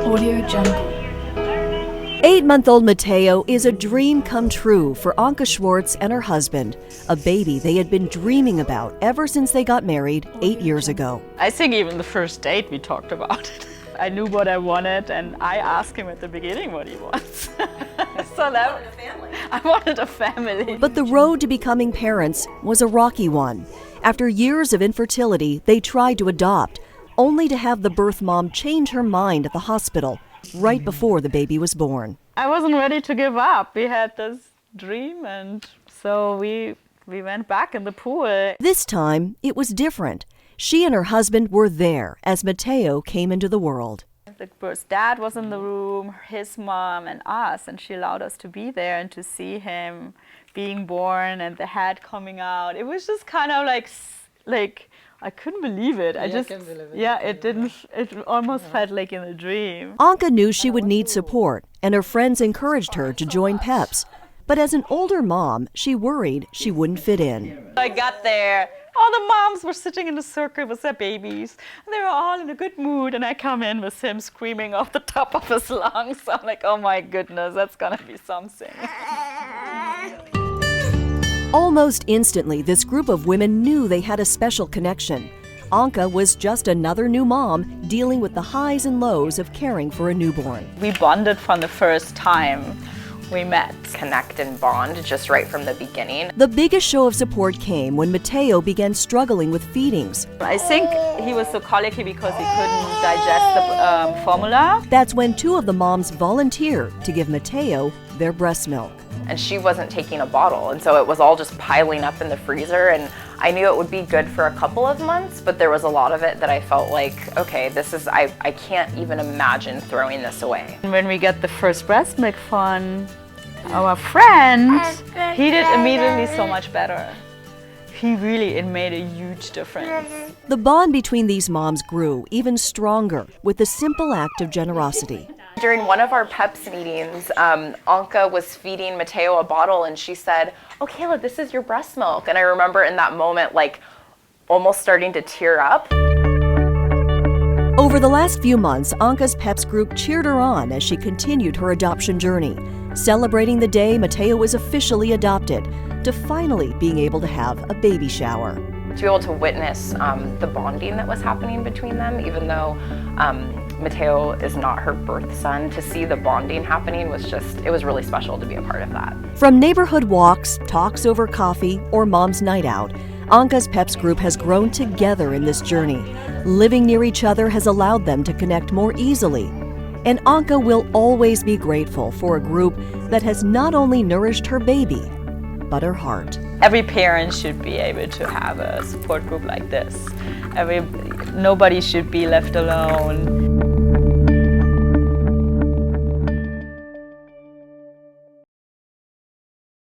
Audio Jungle. 8-month-old Mateo is a dream come true for Anka Schwartz and her husband, a baby they had been dreaming about ever since they got married 8 years ago. I think even the first date we talked about it. I knew what I wanted and I asked him at the beginning what he wants. So that, I wanted a family. But the road to becoming parents was a rocky one. After years of infertility, they tried to adopt, only to have the birth mom change her mind at the hospital right before the baby was born. I wasn't ready to give up. We had this dream and so we went back in the pool. This time, it was different. She and her husband were there as Mateo came into the world. The birth's dad was in the room, his mom and us, and she allowed us to be there and to see him being born and the head coming out. It was just kind of like I couldn't believe it. It almost felt like in a dream. Anka knew she would need support, and her friends encouraged her to join PEPs. But as an older mom, she worried she wouldn't fit in. I got there. All the moms were sitting in a circle with their babies. And they were all in a good mood. And I come in with him screaming off the top of his lungs. I'm like, oh my goodness, that's gonna be something. Almost instantly, this group of women knew they had a special connection. Anka was just another new mom dealing with the highs and lows of caring for a newborn. We bonded from the first time we met. Connect and bond just right from the beginning. The biggest show of support came when Mateo began struggling with feedings. I think he was so colicky because he couldn't digest the formula. That's when two of the moms volunteered to give Mateo their breast milk. And she wasn't taking a bottle, and so it was all just piling up in the freezer, and I knew it would be good for a couple of months, but there was a lot of it that I felt like, okay, I can't even imagine throwing this away. And when we got the first breast milk from our friend, he did immediately so much better. It made a huge difference. The bond between these moms grew even stronger with the simple act of generosity. During one of our PEPS meetings, Anka was feeding Mateo a bottle and she said, "Oh, Kayla, this is your breast milk." And I remember in that moment, like, almost starting to tear up. Over the last few months, Anka's PEPS group cheered her on as she continued her adoption journey, celebrating the day Mateo was officially adopted, to finally being able to have a baby shower. To be able to witness the bonding that was happening between them, even though Mateo is not her birth son, to see the bonding happening it was really special to be a part of that. From neighborhood walks, talks over coffee, or mom's night out, Anka's PEPS group has grown together in this journey. Living near each other has allowed them to connect more easily. And Anka will always be grateful for a group that has not only nourished her baby, but her heart. Every parent should be able to have a support group like this. Nobody should be left alone.